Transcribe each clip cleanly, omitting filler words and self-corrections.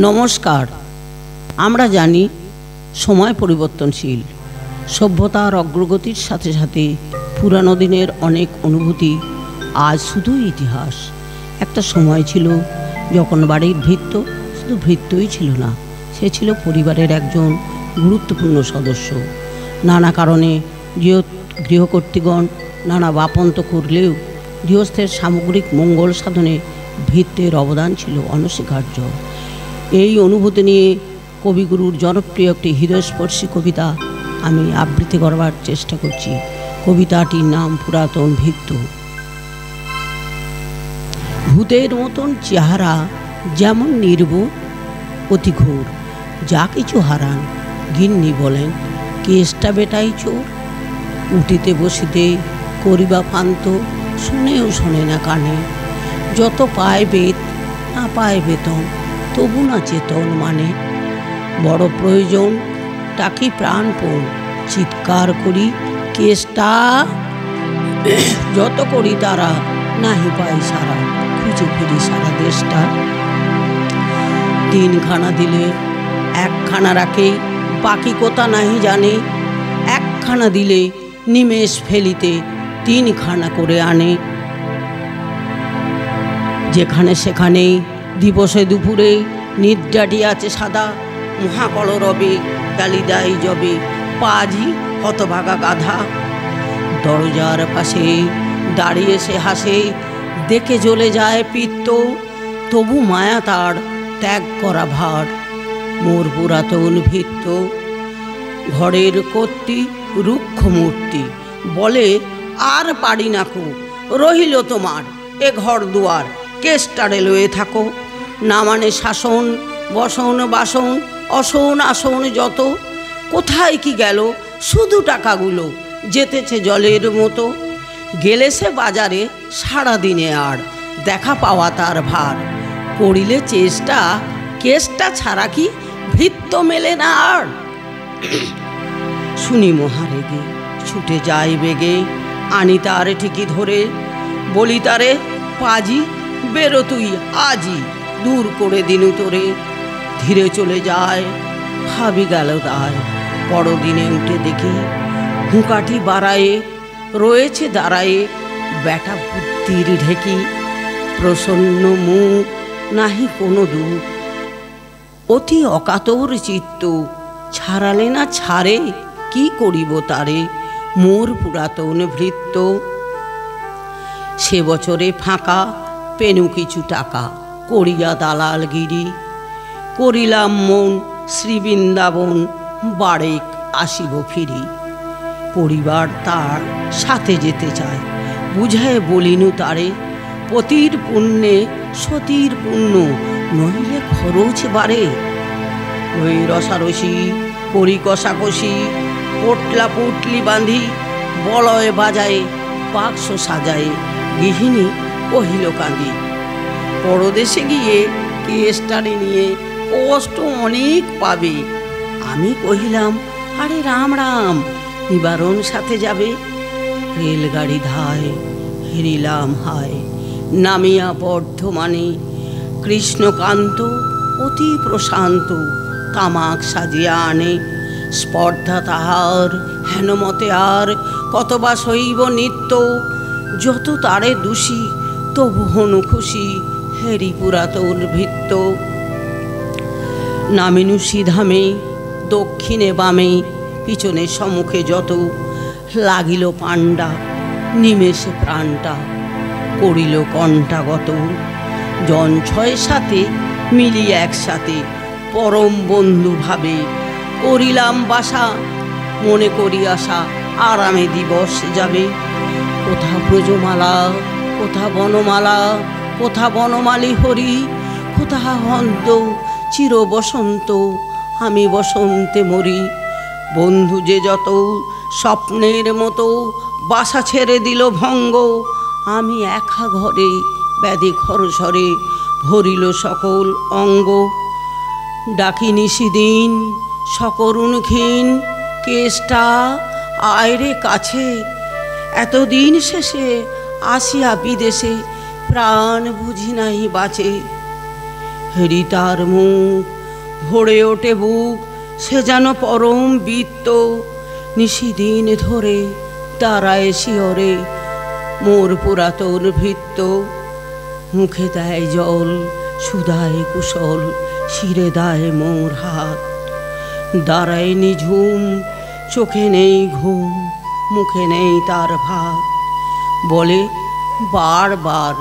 নমস্কার। আমরা জানি সময় পরিবর্তনশীল। সভ্যতার অগ্রগতির সাথে সাথে পুরানো দিনের অনেক অনুভূতি আজ শুধু ইতিহাস। একটা সময় ছিল যখন বাড়ির ভৃত্য শুধু ভৃত্যই ছিল না, সে ছিল পরিবারের একজন গুরুত্বপূর্ণ সদস্য। নানা কারণে গৃহকর্ত্রীগণ নানা বাপন্ত করলেও গৃহস্থের সামগ্রিক মঙ্গল সাধনে ভৃত্যের অবদান ছিল অনস্বীকার্য। এই অনুভূতি নিয়ে কবিগুরুর জনপ্রিয় একটি হৃদয়স্পর্শী কবিতা আমি আবৃত্তি করবার চেষ্টা করছি। কবিতাটির নাম পুরাতন ভৃত্য। ভূতের মতন চেহারা, যেমন নির্বোধ অতি ঘোর, যা কিছু হারান গিন্নি বলেন কেষ্টা বেটাই চোর। উঠিতে বসিতে করিবা ফান্ত, শুনেও শোনে না কানে। যত পায় বেত না পায় বেতন, তবু না চেতন মানে। বড় প্রয়োজন টাকি প্রাণপণ, চিৎকার করি কেষ্টা যত করি তারা, নাহি পাই সারা খুঁজে ফিরি সারা দেশটা। তিনখানা দিলে একখানা রাখে, বাকি কোথা নাহি জানে। একখানা দিলে নিমেষ ফেলিতে তিনখানা করে আনে। যেখানে সেখানে দিবসে দুপুরে নিদ্রাটি আছে সাদা, মহাকলরবে গালিদাই জবে পাজি হতভাগা গাধা। দরজার পাশে দাঁড়িয়ে সে হাসে, দেখে জ্বলে যায় পিত্ত, তবু মায়া তার ত্যাগ করা ভার। মোর পুরাতন ভৃত্য। ঘরের কর্ত্রী রুক্ষ মূর্তি, বলে আর পারি নাকো, রহিল তোমার এ ঘর দুয়ার, কেষ্টারে লয়ে থাকো। না মানে শাসন বসন বাসন, অসন আসন যত। কোথায় কি গেল শুধু টাকাগুলো, যেতেছে জলের মতো। গেলে সে বাজারে সারাদিনে আর, দেখা পাওয়া তার ভার। করিলে চেষ্টা কেষ্টা ছাড়া কি ভৃত্য মেলে না আর। শুনি মহারেগে ছুটে যায় বেগে, আনি তার ঠিকই ধরে, বলি তারে পাজি বেরো তুই আজই, দূর করে দিনু তোরে। ধীরে চলে যায় ভাবি গেল দায়, পরদিনে উঠে দেখি হুঁকাটি বাড়ায়ে রয়েছে দাঁড়ায়ে বেটা বুদ্ধির ঢেকি। প্রসন্ন মুখ নাহি কোনো দুঃখ, অতি অকাতর চিত্ত, ছাড়ালে না ছাড়ে কি করিব তারে মোর পুরাতন ভৃত্য। সে বছরে ফাঁকা পেনু কিছু টাকা, করিয়া দালালগিরি। করিলাম মন শ্রীবৃন্দাবন, বারেক আসিব ফিরি। পরিবার তার সাথে যেতে চায়, বুঝায় বলিনু তারে, পতির পুণ্যে সতীর পুণ্য, নইলে খরচ বাড়ে। ওই রসারসি করি কষাকষি, পোটলা পুটলি বাঁধি, বলয় বাজায় বাক্স সাজায়, গৃহিণী কহিল কাঁদি। পরদেশে গিয়ে কেষ্টারে নিয়ে কষ্ট অনেক পাবে। আমি কহিলাম আরে রাম রাম, নিবারণ সাথে যাবে। রেলগাড়ি ধায় হেরিলাম হায়, নামিয়া বর্ধমানে। কৃষ্ণকান্ত অতি প্রশান্ত, তামাক সাজিয়া আনে। স্পর্ধা তাহার হেনমতে আর, কতবা শৈব নিত্য। যত তারে দোষী তবু হনু খুশি, হেরি পুরাতন ভৃত্য। নামিনু সিধামে দক্ষিণে বামে, পিছনে সম্মুখে যত। লাগিল পাণ্ডা নিমেষে প্রাণটা, করিল কণ্ঠাগত। জন ছয় সাথে মিলি একসাথে, পরম বন্ধু ভাবে। করিলাম বাসা মনে করি আশা, আরামে দিবস যাবে। কোথা ব্রজমালা কোথা বনমালা, কোথা বনমালী হরি, কোথা হন্ত চির বসন্ত, আমি বসন্তে মরি। বন্ধু যে যত স্বপ্নের মতো, বাসা ছেড়ে দিল ভঙ্গ। আমি একা ঘরে ব্যাধি খরসরে, ভরিল সকল অঙ্গ। ডাকি নিশিদিন সকরুণ ক্ষীণ, কেষ্টা আয়রে কাছে। এতদিন শেষে আসিয়া বিদেশে, প্রাণ বুঝি নাহি বাঁচে। হেরি তার মুখ, ভরে ওঠে বুক, সে যেন পরম বৃত্ত। নিশিদিন ধরে দাঁড়ায় শিয়রে মোর পুরাতন ভৃত্য। মুখে দেয় জল, সুধায় কুশল, শিরে দেয় মোর হাত। দাঁড়ায় নিঝুম, চোখে নেই ঘুম, মুখে নেই তার ভাত। বলে বারবার,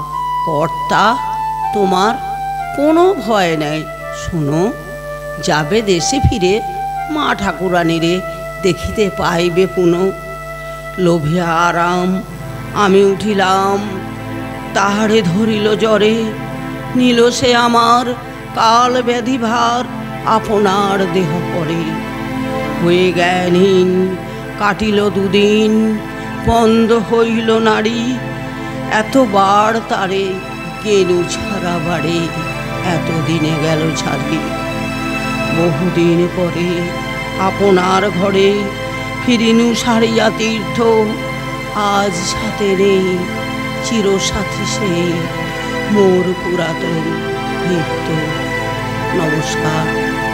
কর্তা তোমার কোনো ভয় নেই, শোনো যাবে দেশে ফিরে, মা ঠাকুরানীরে দেখিতে পাইবে পুনঃ। লোভে আরাম আমি উঠিলাম, তাহারে ধরিল জ্বরে, নিল সে আমার কাল ব্যাধি ভার, আপনার দেহ পরে। হয়ে জ্ঞানহীন কাটিল দুদিন, বন্ধ হইল নারী, এতবার তারে গেলু ছাড়া বাড়ি, এতদিনে গেল ছাড়ি। বহুদিন পরে আপনার ঘরে ফিরিনু সারিয়া তীর্থ, আজ সাথে নেই চিরসাথী সেই মোর পুরাতন ভৃত্য। নমস্কার।